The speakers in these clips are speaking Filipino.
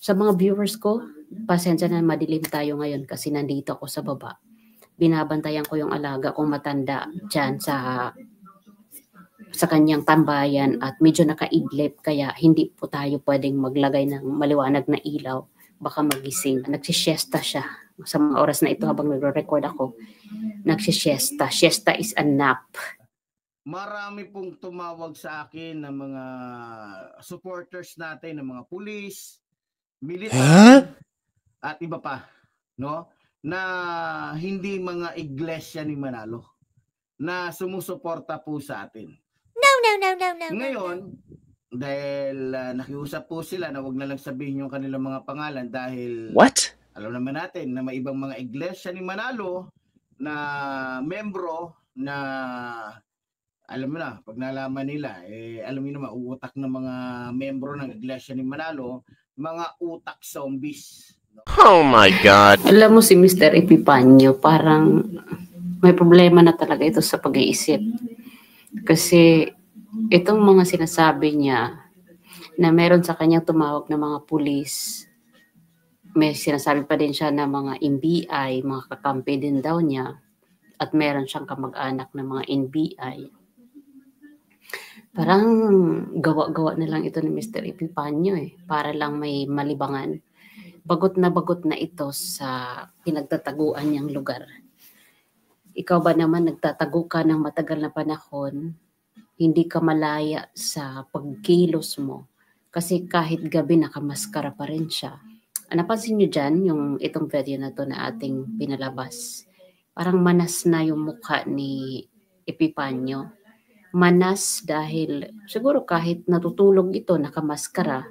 Sa mga viewers ko, pasensya na madilim tayo ngayon kasi nandito ako sa baba. Binabantayan ko yung alaga kong matanda dyan sa kanyang tambayan at medyo nakaidlip kaya hindi po tayo pwedeng maglagay ng maliwanag na ilaw. Baka magising. Nagsisiesta siya. Sa mga oras na ito habang nagre-record ako, nagsisiesta. Siesta is a nap. Marami pong tumawag sa akin ng mga supporters natin, ng mga pulis, militar, at iba pa, no? Na hindi mga iglesia ni Manalo na sumusuporta po sa atin. No. Ngayon, dahil nakiusap po sila na wag na lang sabihin yung kanilang mga pangalan dahil alam naman natin na may ibang mga iglesia ni Manalo na membro na alam mo na, pag nalaman nila, alam mo naman, utak ng mga membro ng iglesia ni Manalo, mga utak zombies. Oh my God! Alam mo si Mr. Epipanyo, parang may problema na talaga ito sa pag-iisip. Kasi itong mga sinasabi niya na meron sa kanyang tumawag na mga pulis, may sinasabi pa din siya na mga NBI, mga kakampi din daw niya, at meron siyang kamag-anak na mga NBI. Parang gawa-gawa na lang ito ni Mr. Epipanyo para lang may malibangan. Bagot na ito sa pinagtataguan niyang lugar. Ikaw ba naman nagtatago ka ng matagal na panahon, hindi ka malaya sa pagkilos mo kasi kahit gabi nakamaskara pa rin siya. Napansin niyo dyan itong video na to na ating pinalabas. Parang manas na yung mukha ni Epipanyo. Manas dahil siguro kahit natutulog ito, nakamaskara,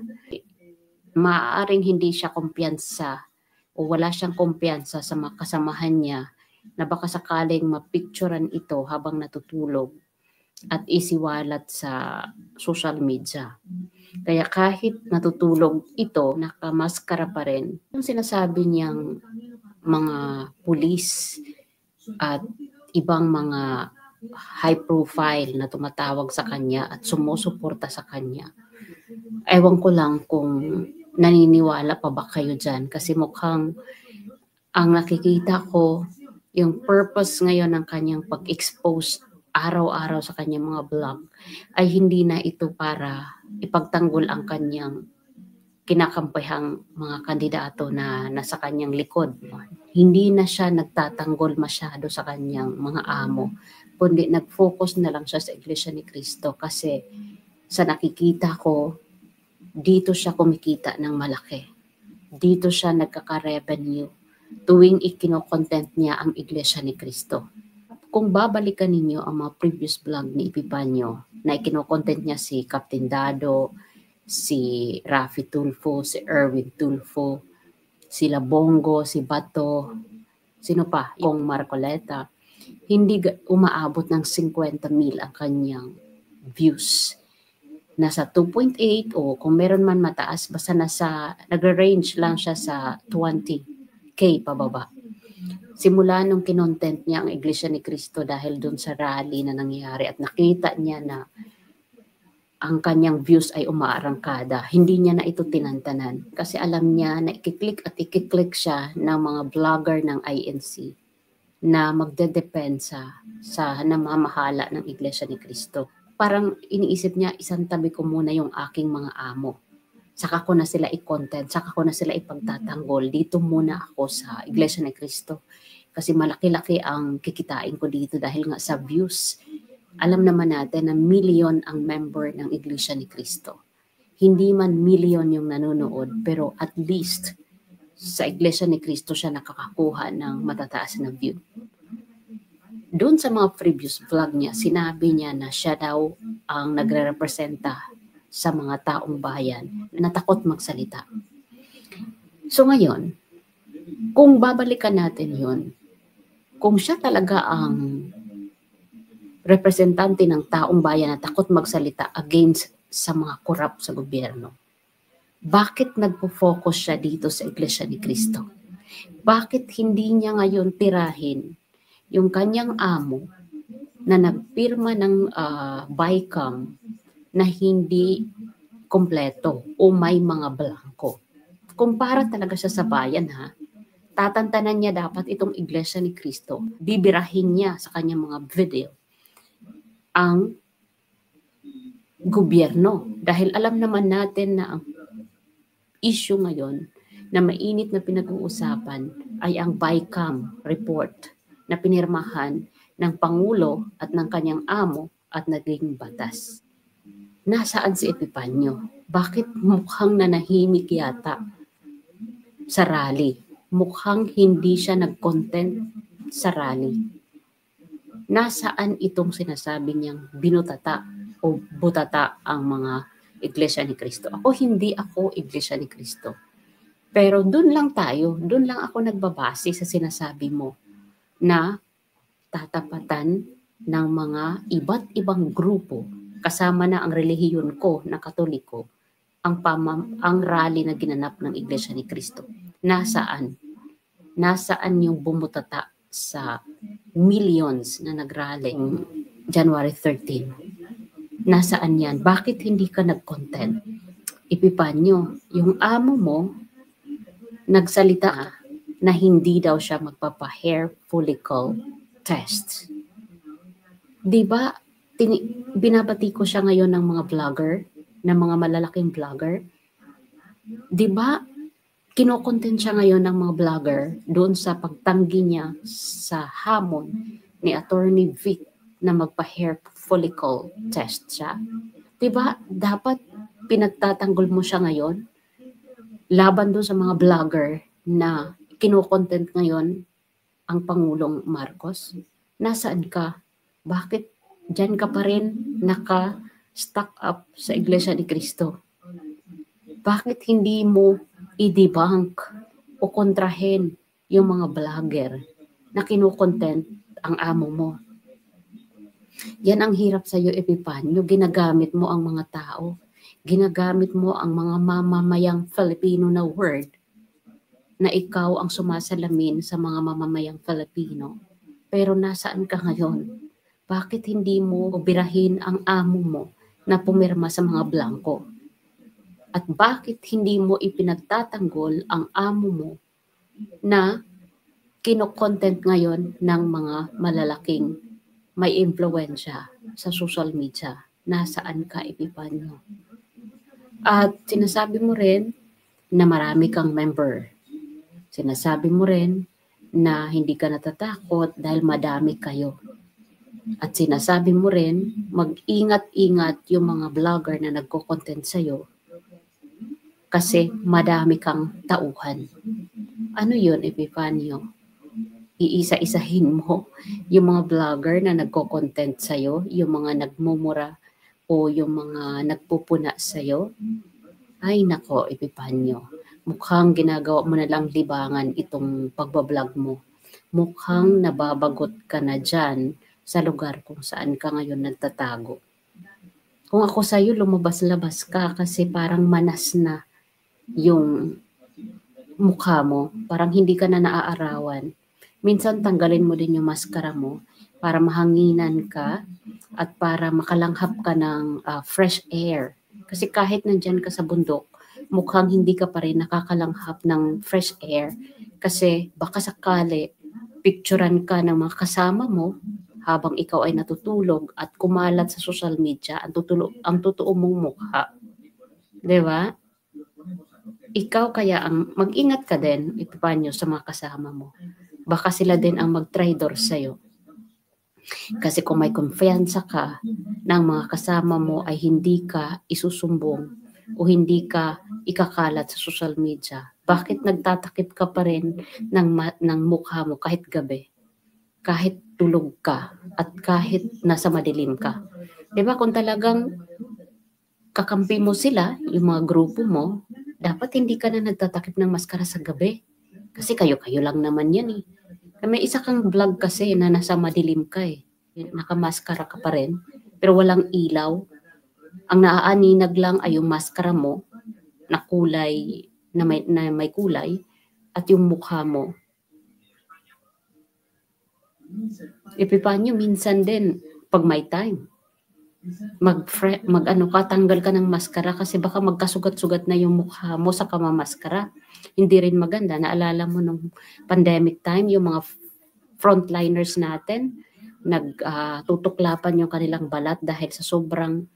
maaaring hindi siya kumpiyansa o wala siyang kumpiyansa sa mga kasamahan niya na baka sakaling mapicturean ito habang natutulog at isiwalat sa social media. Kaya kahit natutulog ito, nakamaskara pa rin. Yung sinasabi niyang mga pulis at ibang mga high profile na tumatawag sa kanya at sumusuporta sa kanya. Ewan ko lang kung naniniwala pa ba kayo dyan kasi mukhang ang nakikita ko yung purpose ngayon ng kanyang pag-expose araw-araw sa kanyang mga vlog ay hindi na ito para ipagtanggol ang kanyang kinakampahang mga kandidato na nasa kanyang likod. Hindi na siya nagtatanggol masyado sa kanyang mga amo, kundi nag-focus na lang siya sa Iglesia ni Cristo kasi sa nakikita ko, dito siya kumikita ng malaki. Dito siya nagkaka-revenue tuwing ikino-content niya ang Iglesia ni Cristo. Kung babalikan ninyo ang mga previous vlog ni Epipanyo na ikino-content niya si Captain Dado, si Rafi Tulfo, si Erwin Tulfo, sila Bongo, si Bato, sino pa, Kong Marcoleta, hindi umaabot ng 50,000 ang kanyang views. Nasa 2.8 o kung meron man mataas, basta nagre-range lang siya sa 20K pababa. Simula nung kinontent niya ang Iglesia ni Cristo dahil dun sa rally na nangyari at nakita niya na ang kanyang views ay umaarangkada, hindi niya na ito tinantanan kasi alam niya na ikiklik at ikiklik siya ng mga vlogger ng INC na magdedepensa sa namamahala ng Iglesia ni Cristo. Parang iniisip niya, isang tabi ko muna yung aking mga amo. Saka ko na sila i-content, saka ko na sila ipagtatanggol. Dito muna ako sa Iglesia ni Cristo. Kasi malaki-laki ang kikitain ko dito dahil nga sa views. Alam naman natin na million ang member ng Iglesia ni Cristo. Hindi man million yung nanonood, pero at least sa Iglesia ni Cristo siya nakakakuha ng matataas na view. Doon sa mga previous vlog niya, sinabi niya na siya daw ang nagre-representa sa mga taong bayan na takot magsalita. So ngayon, kung babalikan natin yun, kung siya talaga ang representante ng taong bayan na takot magsalita against sa mga korap sa gobyerno, bakit nagpo-focus siya dito sa Iglesia ni Cristo? Bakit hindi niya ngayon tirahin yung kanyang amo na nagpirma ng BICAM na hindi kompleto o may mga blanco? kung para talaga siya sa bayan ha, tatantanan niya dapat itong Iglesia ni Cristo. Bibirahin niya sa kanyang mga video ang gobyerno. Dahil alam naman natin na ang issue ngayon na mainit na pinag-uusapan ay ang BICAM report na pinirmahan ng Pangulo at ng kanyang amo at naging batas. Nasaan si Epipanyo? Bakit mukhang nanahimik yata sa rally? Mukhang hindi siya nag-content sa rally. Nasaan itong sinasabi niyang binutata o butata ang mga Iglesia ni Cristo? Hindi ako Iglesia ni Cristo. Pero doon lang ako nagbabase sa sinasabi mo na tatapatan ng mga iba't ibang grupo kasama na ang relihiyon ko na Katoliko ang rally na ginanap ng Iglesia ni Cristo. Nasaan? Nasaan yung bumutata sa millions na nagrally January 13? Nasaan yan? Bakit hindi ka nag-content? Epipanyo, yung amo mo nagsalita na hindi daw siya magpapa-hair follicle test. Diba, binabati ko siya ngayon ng mga vlogger, ng mga malalaking vlogger. Diba, kinokontent siya ngayon ng mga vlogger doon sa pagtanggi niya sa hamon ni Attorney Vic na magpa-hair follicle test siya. Diba, dapat pinagtatanggol mo siya ngayon laban doon sa mga vlogger na kinokontent ngayon ang Pangulong Marcos. Nasaan ka? Bakit dyan ka pa rin naka-stuck up sa Iglesia ni Cristo? Bakit hindi mo i-debunk o kontrahin yung mga vlogger na kinokontent ang amo mo? Yan ang hirap sa'yo, Epipanyo. Ginagamit mo ang mga tao. Ginagamit mo ang mga mamamayang Filipino na word na ikaw ang sumasalamin sa mga mamamayang Filipino. Pero nasaan ka ngayon? Bakit hindi mo birahin ang amo mo na pumirma sa mga blanco? At bakit hindi mo ipinagtatanggol ang amo mo na kinokontent ngayon ng mga malalaking may impluwensya sa social media? Nasaan ka, Epipanyo? At sinasabi mo rin na marami kang member. Sinasabi mo rin na hindi ka natatakot dahil madami kayo. At sinasabi mo rin, mag-ingat-ingat yung mga vlogger na nagko-content sa'yo kasi madami kang tauhan. Ano yun, Epipanyo? Iisa-isahin mo yung mga vlogger na nagko-content sa'yo, yung mga nagmumura o yung mga nagpupuna sa'yo? Ay nako, Epipanyo. Mukhang ginagawa mo na lang libangan itong pagbablog mo. Mukhang nababagot ka na dyan sa lugar kung saan ka ngayon nagtatago. Kung ako sa'yo, lumabas-labas ka kasi parang manas na yung mukha mo. Parang hindi ka na naaarawan. Minsan tanggalin mo din yung maskara mo para mahanginan ka at para makalanghap ka ng fresh air. Kasi kahit nandyan ka sa bundok, mukhang hindi ka pa rin nakakalanghap ng fresh air kasi baka sakali picturean ka ng mga kasama mo habang ikaw ay natutulog at kumalat sa social media ang totoo mong mukha. Diba? Ikaw kaya ang mag-ingat ka din, Epipanyo, sa mga kasama mo. Baka sila din ang mag-traitor sa'yo. Kasi kung may kumpiyansa ka ng mga kasama mo ay hindi ka isusumbong o hindi ka ikakalat sa social media, bakit nagtatakip ka pa rin ng mukha mo kahit gabi? Kahit tulog ka at kahit nasa madilim ka? Diba kung talagang kakampi mo sila, yung mga grupo mo, dapat hindi ka na nagtatakip ng maskara sa gabi. Kasi kayo-kayo lang naman yan eh. May isa kang vlog kasi na nasa madilim ka eh. Nakamaskara ka pa rin, pero walang ilaw. Ang naaaninag lang ay yung maskara mo na kulay, na may kulay, at yung mukha mo. Epipanyo, minsan din, pag may time, tanggal ka ng maskara kasi baka magkasugat-sugat na yung mukha mo sa kamamaskara. Hindi rin maganda. Naalala mo nung pandemic time, yung mga frontliners natin, tutuklapan yung kanilang balat dahil sa sobrang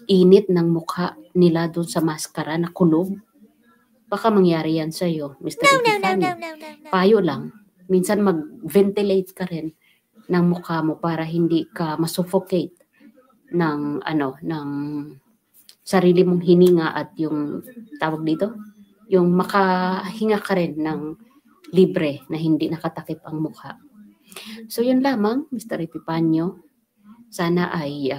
init ng mukha nila doon sa maskara na kulob. Baka mangyari yan sa'yo, Mr. Epifanio. Payo lang. Minsan mag-ventilate ka rin ng mukha mo para hindi ka masuffocate ng sarili mong hininga at yung tawag dito, yung makahinga ka rin ng libre na hindi nakatakip ang mukha. So yun lamang, Mr. Epifanio. Sana ay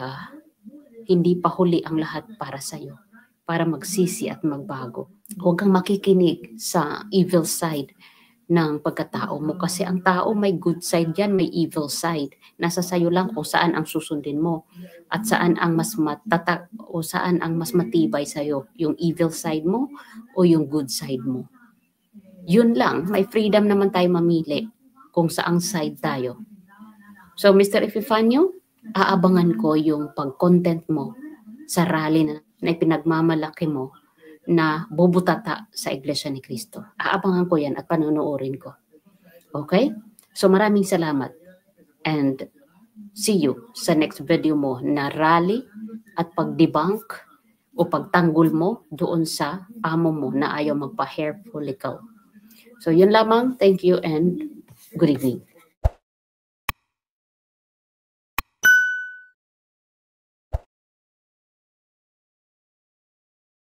hindi pa huli ang lahat para sa'yo, para magsisi at magbago. Huwag kang makikinig sa evil side ng pagkatao mo kasi ang tao may good side yan, may evil side. Nasa sayo lang kung saan ang susundin mo at saan ang mas saan ang mas matibay sa'yo, yung evil side mo o yung good side mo. Yun lang, may freedom naman tayo mamili kung saang side tayo. So Mr. Epifanio, aabangan ko yung pag-content mo sa rally na ipinagmamalaki mo na bubutata sa Iglesia ni Cristo. Aabangan ko yan at panonoodin ko. Okay? So maraming salamat. And see you sa next video mo na rally at pag-debunk o pagtanggol mo doon sa amo mo na ayaw magpa-hair follicle. So yun lamang. Thank you and good evening.